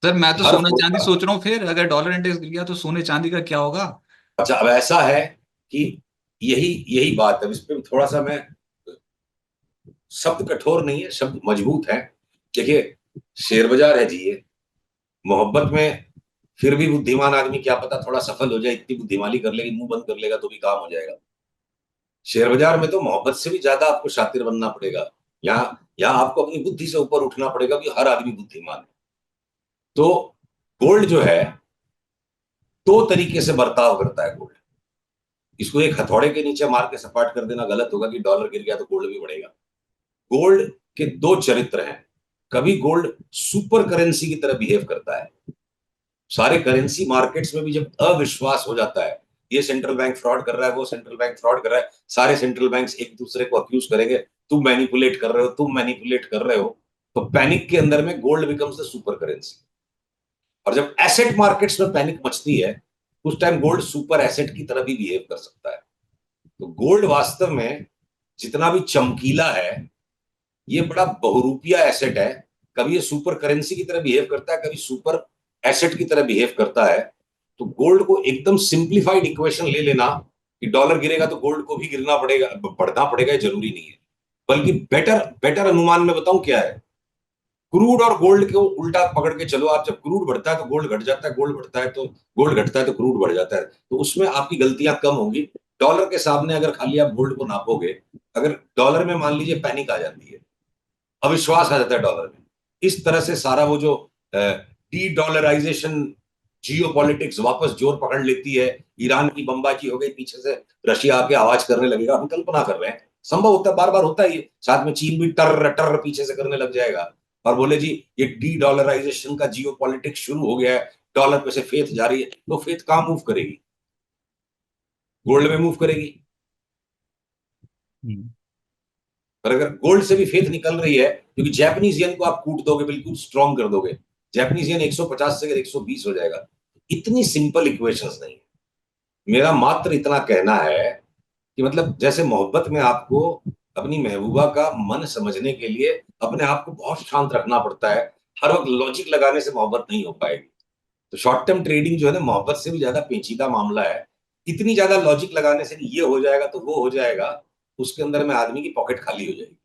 Sir मैं तो हर सोना चांदी फोरकास्ट। सोच रहा हूँ, फिर अगर डॉलर इंडेक्स गिर गया तो सोने चांदी का क्या होगा? अच्छा, अब ऐसा है कि यही यही बात है, इस पे थोड़ा सा मैं, शब्द कठोर नहीं है, शब्द मजबूत है। देखिए, शेयर बाजार है जी ये, मोहब्बत में फिर भी बुद्धिमान आदमी क्या पता थोड़ा सफल हो जाए, इतनी बुद्धिमानी कर लेगी, मुंह बंद कर लेगा तो भी काम हो जाएगा। शेयर बाजार में तो मोहब्बत से भी ज्यादा आपको शातिर बनना पड़ेगा। यहाँ आपको अपनी बुद्धि से ऊपर उठना पड़ेगा कि हर आदमी बुद्धिमान है। तो गोल्ड जो है, दो तरीके से बर्ताव करता है गोल्ड। इसको एक हथौड़े के नीचे मार के सपाट कर देना गलत होगा कि डॉलर गिर गया तो गोल्ड भी बढ़ेगा। गोल्ड के दो चरित्र हैं। कभी गोल्ड सुपर करेंसी की तरह बिहेव करता है। सारे करेंसी मार्केट्स में भी जब अविश्वास हो जाता है, ये सेंट्रल बैंक फ्रॉड कर रहा है, वो सेंट्रल बैंक फ्रॉड कर रहा है, सारे सेंट्रल बैंक्स एक दूसरे को अक्यूज करेंगे, तुम मैनिपुलेट कर रहे हो, तुम मैनिपुलेट कर रहे हो, तो पैनिक के अंदर में gold becomes the super currency. और जब एसेट मार्केट्स में पैनिक मचती है, उस टाइम गोल्ड सुपर एसेट की तरह भी बिहेव कर सकता है। तो गोल्ड वास्तव में जितना भी चमकीला है, ये बड़ा बहुरूपिया एसेट है। कभी ये सुपर करेंसी की तरह बिहेव करता है, कभी सुपर एसेट की तरह बिहेव करता है। तो गोल्ड को एकदम सिंप्लीफाइड इक्वेशन ले लेना कि डॉलर गिरेगा तो गोल्ड को भी गिरना पड़ेगा, बढ़ना पड़ेगा, जरूरी नहीं है। बल्कि बेटर बेटर अनुमान में बताऊं क्या है, क्रूड और गोल्ड को उल्टा पकड़ के चलो आप। जब क्रूड बढ़ता है तो गोल्ड घट जाता है, गोल्ड बढ़ता है तो गोल्ड घटता है, तो क्रूड बढ़ जाता है। तो उसमें आपकी गलतियां कम होंगी। डॉलर के सामने अगर खाली आप गोल्ड को नापोगे, अगर डॉलर में मान लीजिए पैनिक आ जाती है, अविश्वास आ जाता है डॉलर में, इस तरह से सारा वो जो डी डॉलराइजेशन, जियो पॉलिटिक्स वापस जोर पकड़ लेती है, ईरान की बमबाजी हो गई, पीछे से रशिया आके आवाज करने लगेगा, हम कल्पना कर रहे हैं, संभव होता है, बार बार होता है ये, साथ में चीन भी टर टर पीछे से करने लग जाएगा और बोले जी ये डी डॉलराइजेशन का जियो पॉलिटिक्स शुरू हो गया है, डॉलर पे से फेथ जा रही है, तो फेथ कहां मूव करेगी? गोल्ड में मूव करेगी। हम्म। पर अगर गोल्ड से भी फेथ निकल रही है, क्योंकि जैपनीज येन को आप कूट दोगे, बिल्कुल स्ट्रॉन्ग कर दोगे, जैपनीज येन 150 से 120 हो जाएगा। इतनी सिंपल इक्वेशंस नहीं है। मेरा मात्र इतना कहना है कि मतलब जैसे मोहब्बत में आपको अपनी महबूबा का मन समझने के लिए अपने आप को बहुत शांत रखना पड़ता है, हर वक्त लॉजिक लगाने से मोहब्बत नहीं हो पाएगी। तो शॉर्ट टर्म ट्रेडिंग जो है ना, मोहब्बत से भी ज्यादा पेचीदा मामला है। इतनी ज्यादा लॉजिक लगाने से ये हो जाएगा तो वो हो जाएगा, उसके अंदर में आदमी की पॉकेट खाली हो जाएगी।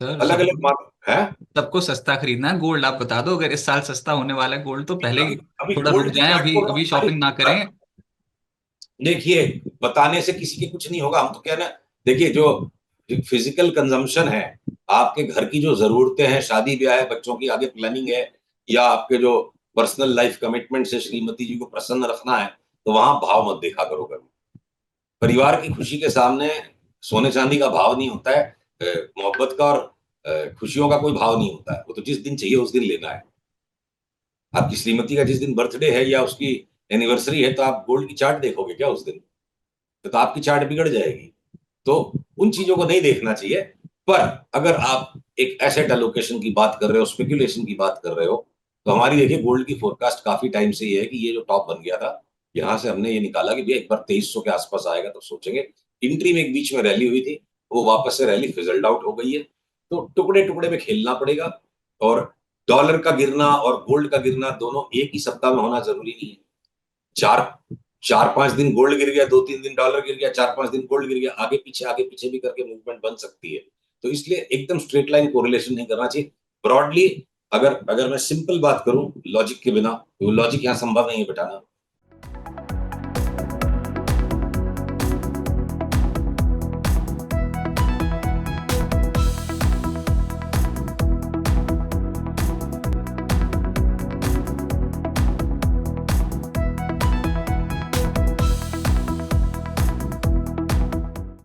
सर अलग अलग सबको मार्क है। सबको सस्ता खरीदना है गोल्ड, आप बता दो अगर इस साल सस्ता होने वाला है गोल्ड तो पहले ही अभी अभी थोड़ा रुक गोल्ड की जाएं, चार्ट अभी को अभी शॉपिंग ना करें। देखिए, बताने से किसी के कुछ नहीं होगा, हम तो क्या ना, देखिए जो फिजिकल कंजम्पशन है, आपके घर की जो जरूरतें हैं, शादी ब्याह है, बच्चों की आगे प्लानिंग है, या आपके जो पर्सनल लाइफ कमिटमेंट से श्रीमती जी को प्रसन्न रखना है, तो वहां भाव मत देखा करो कभी। परिवार की खुशी के सामने सोने चांदी का भाव नहीं होता है, मोहब्बत का और खुशियों का कोई भाव नहीं होता है। वो तो जिस दिन चाहिए उस दिन लेना है। आपकी श्रीमती का जिस दिन बर्थडे है या उसकी एनिवर्सरी है, तो आप गोल्ड की चार्ट देखोगे क्या उस दिन? तो आपकी चार्ट बिगड़ जाएगी। तो उन चीजों को नहीं देखना चाहिए। पर अगर आप एक एसेट एलोकेशन की बात कर रहे हो, स्पेकुलेशन की बात कर रहे हो, तो हमारी देखिए गोल्ड की फोरकास्ट काफी टाइम से ये है कि ये जो टॉप बन गया था, यहां से हमने ये निकाला कि भैया एक बार 2300 के आसपास आएगा तो सोचेंगे। इंट्री में एक बीच में रैली हुई थी, वो वापस से रैली फिजल्ड आउट हो गई है। तो टुकड़े टुकड़े में खेलना पड़ेगा। और डॉलर का गिरना और गोल्ड का गिरना दोनों एक ही सप्ताह में होना जरूरी नहीं है। चार चार पांच दिन गोल्ड गिर गया, 2-3 दिन डॉलर गिर गया, 4-5 दिन गोल्ड गिर गया, आगे पीछे भी करके मूवमेंट बन सकती है। तो इसलिए एकदम स्ट्रेट लाइन कोरिलेशन नहीं करना चाहिए। ब्रॉडली, अगर अगर मैं सिंपल बात करूं लॉजिक के बिना, तो लॉजिक यहां संभव नहीं है बिठाना।